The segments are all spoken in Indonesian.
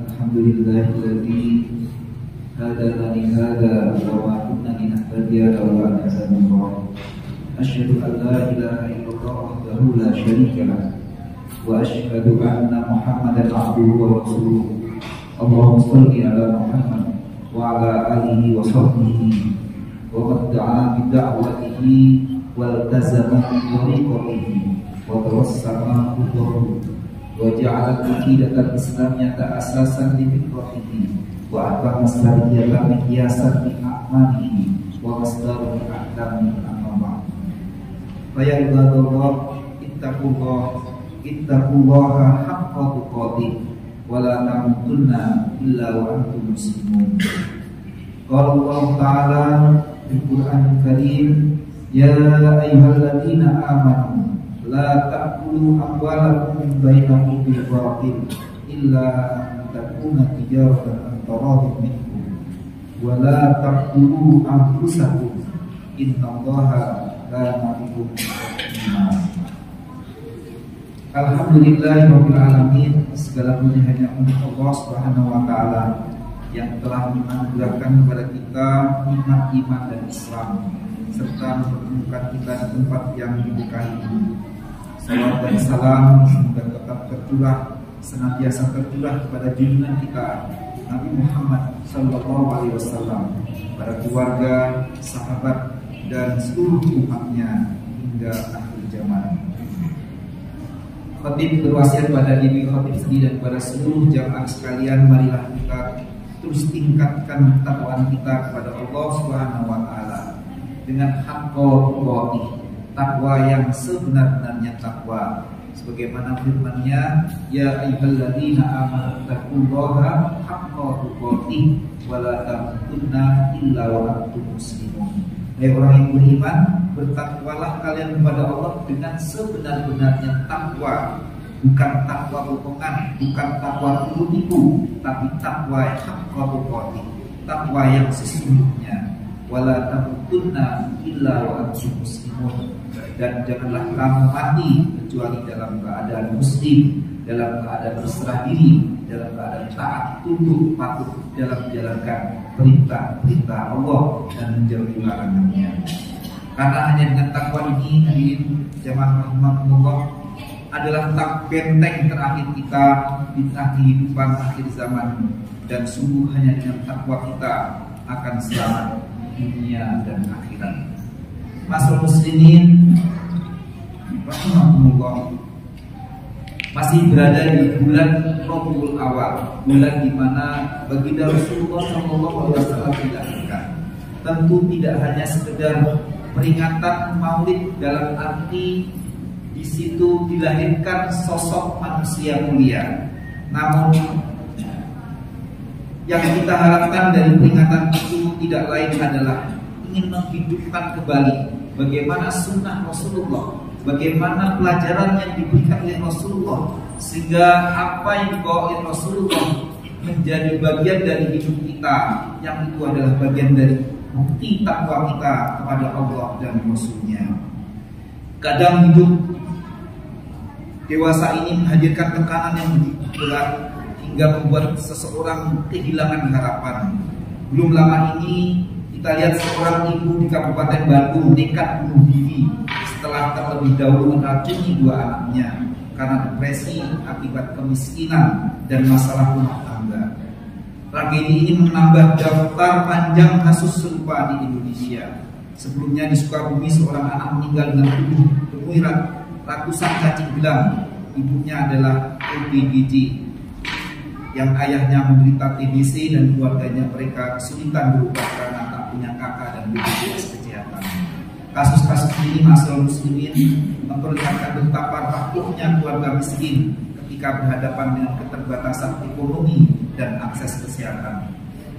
Alhamdulillahilladzi hadana li hadza wa ma kunna linahtadiya laula an hadana Allah. Asyhadu an la ilaha illallah wahdahu la syarika lah wa asyhadu anna Muhammadan abduhu wa rasuluh. Allahumma shalli ala Muhammad wa ala alihi wa sahbihi wa man da'a bi da'watihi wal tazama bi tariqatihi wa tawassama bihi wa ja'ala aqidatal islamiyata asasan li fitratihi wa aqama as-sariyata miqyasan li a'malihi wa masdaran li a'lamihi amma ba'd. Ya ibadallah, ittaqullaha haqqa tuqatih wa la tamutunna illa wa antum muslimun. Qala Allah Ta'ala fil Qur'anil Karim, ya ayyuhalladzina amanu la ta'kulu amwalakum bainakum bil batil illa an takuna tijaratan an taradin minkum wa la taqtulu anfusakum innallaha kana bikum rahima. Alhamdulillahirabbil alamin, segala puji hanya untuk Allah Subhanahu wa taala yang telah menganugerahkan kepada kita nikmat iman dan Islam serta mempertemukan kita di tempat yang diberkahi ini. Salawat dan salam semoga tetap tercurah, senantiasa tercurah kepada junjungan kita Nabi Muhammad Sallallahu Alaihi Wasallam, para keluarga, sahabat, dan seluruh umatnya hingga akhir zaman. Khatib berwasiat pada diri khatib sendiri dan kepada seluruh jamaah sekalian, marilah kita terus tingkatkan ketakwaan kita kepada Allah Subhanahu Wa Taala dengan haqqo takwa yang sebenar-benarnya takwa, sebagaimana firman-Nya, ya ayyuhalladzina amanu taqullaha haqqa tuqatih wa la tamutunna illa wa antum muslimun. Hai orang yang beriman, bertakwalah kalian kepada Allah dengan sebenar-benarnya takwa, bukan takwa bohongan, bukan takwa tipu-tipu, tapi takwa haqqa tuqatih, takwa yang sesungguhnya. Wala tamutunna illa wa antum muslimun, dan janganlah kamu mati kecuali dalam keadaan muslim, dalam keadaan berserah diri, dalam keadaan taat, tunduk, patuh dalam menjalankan perintah-perintah Allah dan menjauhi larangannya. Karena hanya dengan takwa ini, hadirin jamaah rahimakumullah, adalah benteng terakhir kita di kehidupan akhir zaman, dan sungguh hanya dengan takwa kita akan selamat dunia dan akhirat. Masyaallah muslimin rahimakumullah, masih berada di bulan Rabiul Awal, bulan di mana baginda Rasulullah SAW dilahirkan. Tentu tidak hanya sekedar peringatan Maulid dalam arti di situ dilahirkan sosok manusia mulia, namun yang kita harapkan dari peringatan itu tidak lain adalah ingin menghidupkan kembali bagaimana sunnah Rasulullah, bagaimana pelajaran yang diberikan oleh Rasulullah, sehingga apa yang dibawa oleh Rasulullah menjadi bagian dari hidup kita, yang itu adalah bagian dari bukti takwa kita kepada Allah dan Rasul-Nya. Kadang hidup dewasa ini menghadirkan tekanan yang begitu berat hingga membuat seseorang kehilangan harapan. Belum lama ini kita lihat seorang ibu di Kabupaten Bandung nekat bunuh diri setelah terlebih dahulu meracuni dua anaknya karena depresi akibat kemiskinan dan masalah rumah tangga. Tragedi ini menambah daftar panjang kasus serupa di Indonesia. Sebelumnya di Sukabumi seorang anak meninggal dengan tubuh penuh ratusan cacing belang. Ibunya adalah ODGJ, yang ayahnya menderita TBC dan keluarganya mereka kesulitan berobat karena tak punya kakak dan BPJS kesehatan. Kasus-kasus ini masalah muslimin memperlihatkan betapa rapuhnya keluarga miskin ketika berhadapan dengan keterbatasan ekonomi dan akses kesehatan.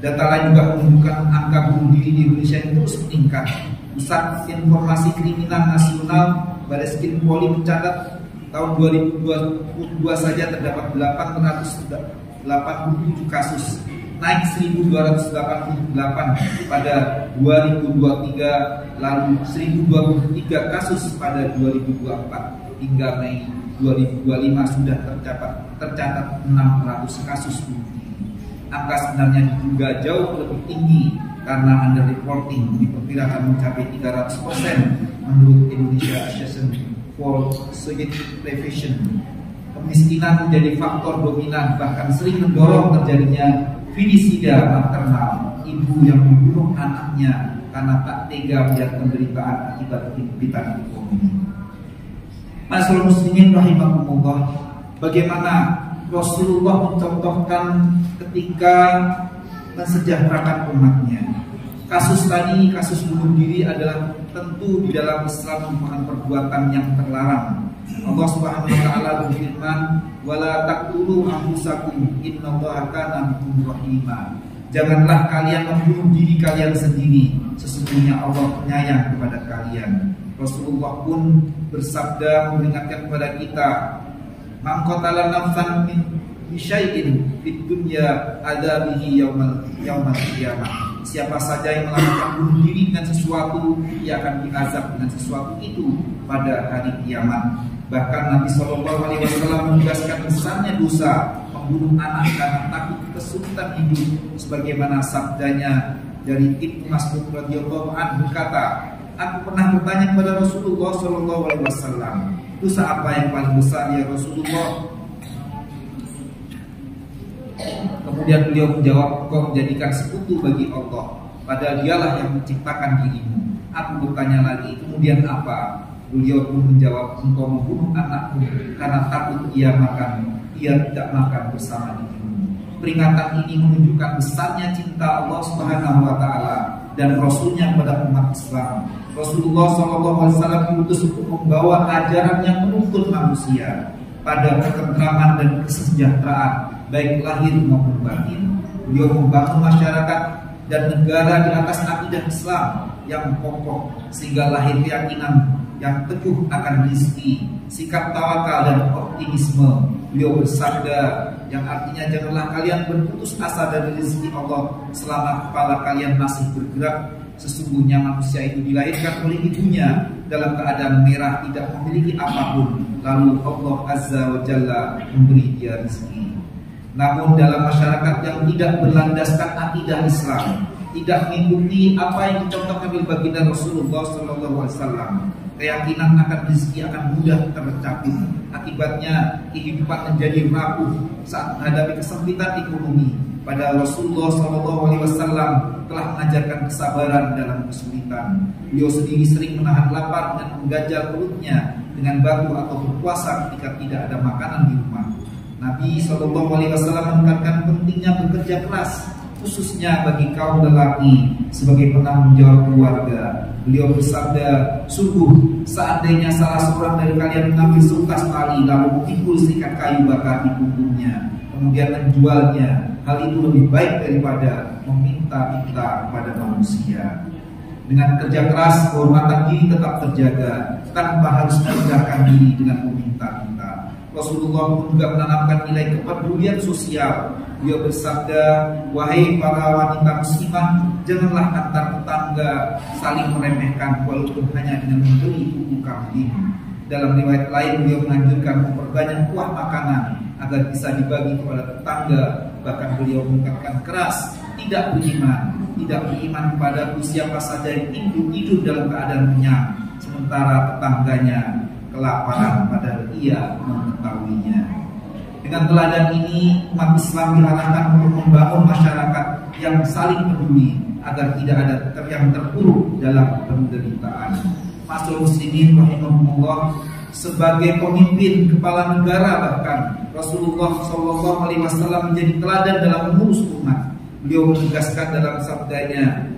Data lain juga menunjukkan angka bunuh diri di Indonesia yang terus meningkat. Pusat Informasi Kriminal Nasional Bareskrim Polri mencatat tahun 2022 saja terdapat 887 kasus, naik 1.288 pada 2023, lalu 1.023 kasus pada 2024, hingga Mei 2025 sudah tercatat 600 kasus bunuh diri. Angka sebenarnya juga jauh lebih tinggi karena underreporting diperkirakan mencapai 300% menurut Indonesia Association for Psychiatric Prevention. Kemiskinan menjadi faktor dominan, bahkan sering mendorong terjadinya fetisida maternal, ibu yang membunuh anaknya karena tak tega melihat penderitaan akibat kehidupan ekonomi. Masyaallah muslimin rahimakumullah, bagaimana Rasulullah mencontohkan ketika mensejahterakan umatnya. Kasus tadi, kasus bunuh diri adalah tentu di dalam Islam merupakan perbuatan yang terlarang. Allah Subhanahu wa taala berfirman, "Wala taqtulu anfusakum innallaha kana bikum rahima." Janganlah kalian membunuh diri kalian sendiri, sesungguhnya Allah penyayang kepada kalian. Rasulullah pun bersabda mengingatkan kepada kita, "Man qatala nafsan min syai'in fid dunya adabihi yaumal qiyamah." Siapa saja yang melakukan bunuh diri dengan sesuatu, ia akan diazab dengan sesuatu itu pada hari kiamat. Bahkan Nabi SAW menegaskan besarnya dosa membunuh anak karena takut kesulitan hidup, sebagaimana sabdanya dari Ibnu Mas'ud radhiyallahu anhu berkata, "Aku pernah bertanya kepada Rasulullah SAW, dosa apa yang paling besar ya Rasulullah?" Kemudian beliau menjawab, "Kau menjadikan sekutu bagi Allah, padahal dialah yang menciptakan dirimu." Aku bertanya lagi, "Kemudian apa?" Beliau pun menjawab, "Engkau membunuh anakmu karena takut ia tidak makan bersama dirimu." Peringatan ini menunjukkan besarnya cinta Allah Subhanahu wa taala dan Rasulnya kepada umat Islam. Rasulullah SAW diutus untuk membawa ajaran yang menuntun manusia pada ketentraman dan kesejahteraan, baik lahir maupun batin. Beliau membangun masyarakat dan negara di atas akidah Islam yang kokoh, sehingga lahir keyakinan yang teguh akan rezeki, sikap tawakal dan optimisme. Beliau bersabda yang artinya, "Janganlah kalian berputus asa dari rezeki Allah selama kepala kalian masih bergerak. Sesungguhnya manusia itu dilahirkan oleh ibunya dalam keadaan merah, tidak memiliki apapun, lalu Allah Azza wa Jalla memberi dia rezeki." Namun dalam masyarakat yang tidak berlandaskan akidah Islam, tidak mengikuti apa yang dicontohkan oleh baginda Rasulullah SAW, keyakinan akan rezeki akan mudah tercapai. Akibatnya kehidupan menjadi rapuh saat menghadapi kesempitan ekonomi. Padahal Rasulullah SAW telah mengajarkan kesabaran dalam kesulitan. Beliau sendiri sering menahan lapar dan mengganjal perutnya dengan batu atau berpuasa ketika tidak ada makanan di rumah. Nabi SAW menekankan pentingnya bekerja keras, khususnya bagi kaum lelaki sebagai penanggung jawab keluarga. Beliau bersabda, "Sungguh seandainya salah seorang dari kalian mengambil seutas tali lalu memikul seikat kayu bakar di punggungnya, kemudian menjualnya, hal itu lebih baik daripada meminta-minta kepada manusia." Dengan kerja keras, kehormatan diri tetap terjaga tanpa harus merendahkan diri dengan meminta-minta. Rasulullah pun juga menanamkan nilai kepedulian sosial. Beliau bersabda, "Wahai para wanita muslimah, janganlah antar tetangga saling meremehkan walaupun hanya dengan membeli buku kambing." Dalam riwayat lain, beliau menganjurkan memperbanyak kuah makanan agar bisa dibagi kepada tetangga. Bahkan beliau mengingatkan keras, tidak beriman kepada siapa saja yang hidup dalam keadaan kenyang, sementara tetangganya kelaparan padahal ia mengetahuinya. Dengan teladan ini, umat Islam diarahkan untuk membangun masyarakat yang saling peduli agar tidak ada yang terpuruk dalam penderitaan. Masyaallah muslimin rahimahumullah, sebagai pemimpin kepala negara bahkan Rasulullah SAW menjadi teladan dalam mengurus umat. Beliau menegaskan dalam sabdanya,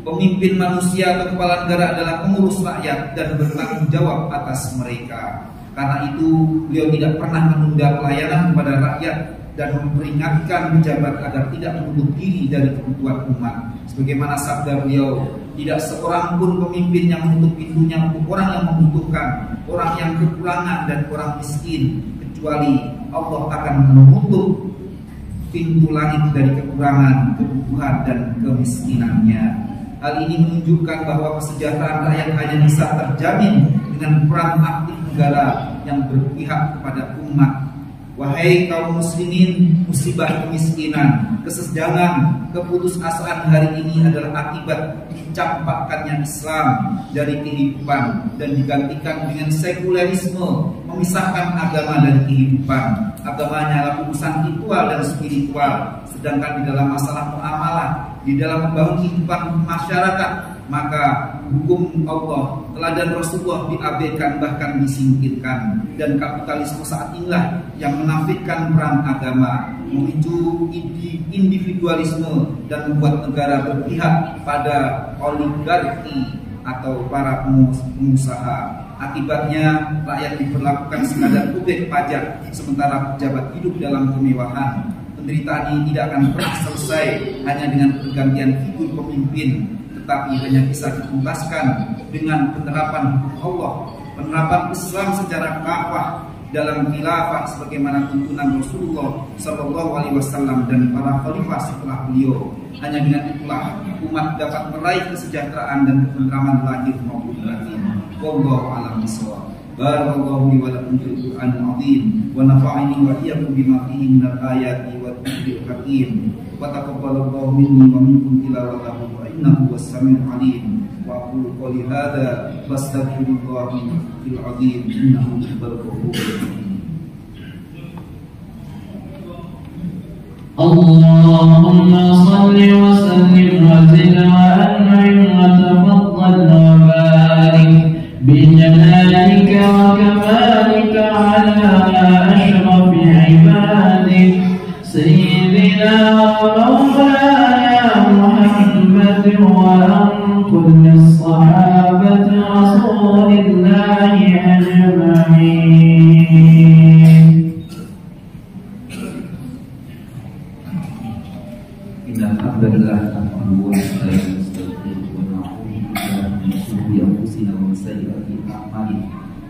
Pemimpin manusia atau kepala negara adalah pengurus rakyat dan bertanggung jawab atas mereka. Karena itu beliau tidak pernah menunda pelayanan kepada rakyat dan memperingatkan pejabat agar tidak menutup diri dari kebutuhan umat. Sebagaimana sabda beliau, tidak seorang pun pemimpin yang menutup pintunya untuk orang yang membutuhkan, orang yang kekurangan dan orang miskin, kecuali Allah akan menutup pintu langit dari kekurangan, kebutuhan dan kemiskinannya. Hal ini menunjukkan bahwa kesejahteraan rakyat hanya bisa terjamin dengan peran aktif negara yang berpihak kepada umat. Wahai kaum muslimin, musibah kemiskinan, kesenjangan, keputusasaan hari ini adalah akibat dicampakkannya Islam dari kehidupan dan digantikan dengan sekulerisme, memisahkan agama dari kehidupan. Agamanya adalah urusan ritual dan spiritual, sedangkan di dalam masalah muamalah, di dalam membangun kehidupan masyarakat, maka hukum Allah, teladan Rasulullah diabaikan bahkan disingkirkan. Dan kapitalisme saat inilah yang menafikan peran agama, memicu individualisme dan membuat negara berpihak pada oligarki atau para pengusaha. Akibatnya rakyat diperlakukan sekadar objek pajak, sementara pejabat hidup dalam kemewahan. Penderitaan ini tidak akan pernah selesai hanya dengan pergantian figur pemimpin, tetapi hanya bisa dituntaskan dengan penerapan hukum Allah, penerapan Islam secara kafah dalam khilafah sebagaimana tuntunan Rasulullah Shallallahu Alaihi Wasallam dan para khalifah setelah beliau. Hanya dengan itulah umat dapat meraih kesejahteraan dan ketentraman lahir maupun batin. Wallahu a'lam bishawab. Barakallahu li wa lakum fil Qur'anil azim wa nafa'ani wa iyyakum bima fihi minal ayati wat dzikril hakim. Wa taqabbalallahu minni wa minkum tilawatahu wa innahu was-sami'ul 'alim. Wa aqulu qouli hadza wastaghfirullahal azim innahu huwal ghafurur rahim. Allahumma salli wa sallim wa zid wa an'im wa tafaddal wa barik بجلالك وكمالك على أشرف عبادك سيدنا ومولانا محمد وعن كل الصحابة رسول الله أجمعين. إن الحمد لله نحمده ونستعينه أنفسنا ومن سيئات أعمالنا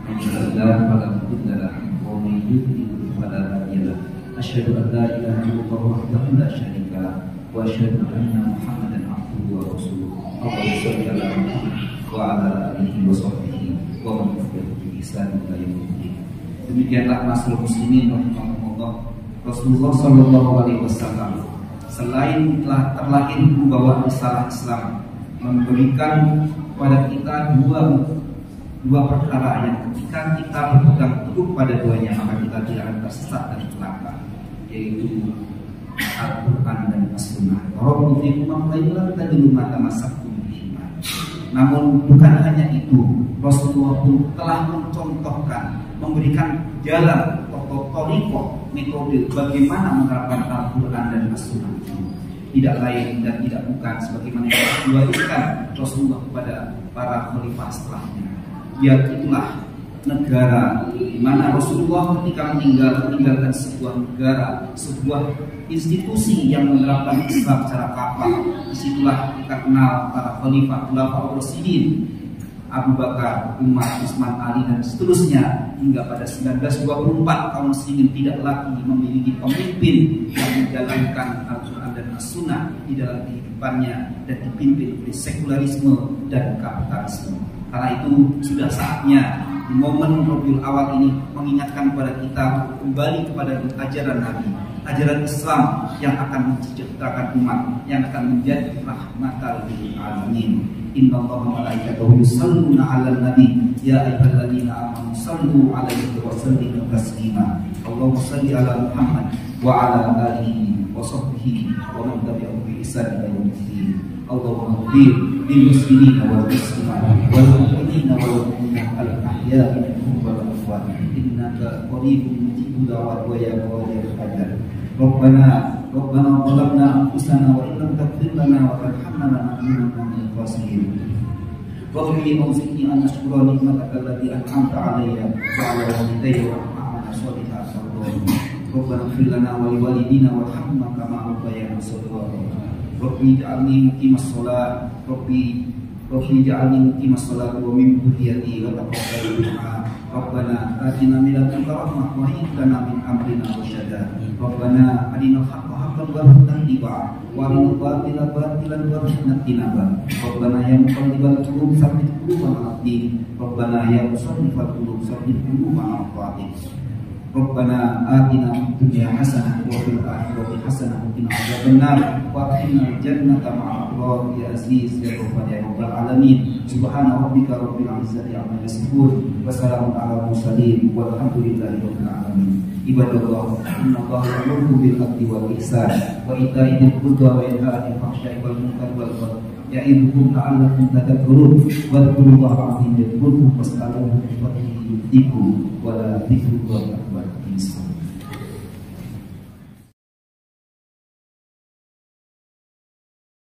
من يهده الله فلا مضل له ومن يضلل فلا هادي له أشهد أن لا إله إلا الله وحده لا شريك له وأشهد أن محمدا عبده ورسوله اللهم صل على محمد وعلى آله وصحبه ومن تبعهم بإحسان إلى يوم الدين. Demikianlah masyarakat muslimin rahimahumullah, Rasulullah Shallallahu Alaihi Wasallam selain telah terlahir membawa risalah Islam, memberikan kepada kita dua perkara yang ketika kita berpegang teguh pada duanya maka kita tidak akan tersesat dan celaka, yaitu Al-Quran dan As-Sunnah. Namun bukan hanya itu, Rasulullah pun telah mencontohkan, memberikan jalan atau metode bagaimana menerapkan Al-Quran dan As-Sunnah itu. Tidak lain dan tidak bukan sebagaimana yang diwariskan Rasulullah kepada para khalifah setelahnya. Ya, itulah negara di mana Rasulullah ketika meninggalkan sebuah negara, sebuah institusi yang menerapkan Islam secara kafah. Disitulah kita kenal para khalifah, khulafaur rasyidin, Abu Bakar, Umar, Utsman, Ali dan seterusnya, hingga pada 1924 kaum muslimin tidak lagi memiliki pemimpin yang menjalankan Al-Quran dan As-Sunnah di dalam kehidupannya dan dipimpin oleh sekularisme dan kapitalisme. Karena itu sudah saatnya di momen Rabiul Awal ini mengingatkan kepada kita kembali kepada ajaran Nabi, ajaran Islam yang akan mensejahterakan umat, yang akan menjadi rahmatan lil alamin. Inna Allaha wa malaikatahu yusholluna 'alan nabi ya ayyuhalladzina amanu shallu 'alaihi wa sallimu taslima. Allahumma shalli 'ala Muhammad wa 'ala alihi wa sahbihi wa man tabi'ahum bi ihsan ila yaumil. Allahumma ighfir lil muslimina wal muslimat wal mu'minina wal mu'minat al ahya'i minhum wal amwat innaka qaribun mujibud da'wat wa ya qadir qadar. Rabbana Rabbana zalamna anfusana wa illam taghfir lana wa tarhamna lanakunanna minal khasirin. Rabbi awzi'ni an ashkura ni'mataka allati an'amta 'alayya wa 'ala walidayya wa a'mala sholihan tardahu. Rabbana ighfir lana wa liwalidina warhamna kama rabbayana shaghira. Rabbi ij'alni muqimas shalah. Rabbi ij'alni muqimas shalah wa min dhurriyyati wa taqabbal du'a. Rabbana atina min ladunka rahmah wa hab lana min amrina rasyada. Rabbana arinal haqqa haqqan warzuqna ittiba'ah wa arinal batila batilan warzuqna ijtinabah. Rabbana ya muqallibal qulub tsabbit qulubana 'ala din. Rabbana ya musarrifal qulub tsabbit qulubana 'ala thaatik. Rabbana atina fid dunya hasanah wa fil akhirati hasanah wa qina adzabannar wa qina jannata ma'al abrar ya aziz ya ghafur ya rabbal alamin. Subhana rabbika rabbil izzati amma yasifun wa salamun alal mursalin walhamdulillahi rabbil alamin. Ibadallah, innallaha ya'muru bil adli wal ihsan wa ita'i dzil qurba wa yanha 'anil fahsya'i wal munkari wal baghi ya'idukum la'allakum tadhakkarun. Wadhkurullaha 'azim yadhkurkum was'aluhu min fadlihi yu'tikum wa la dzikrullahi akbar.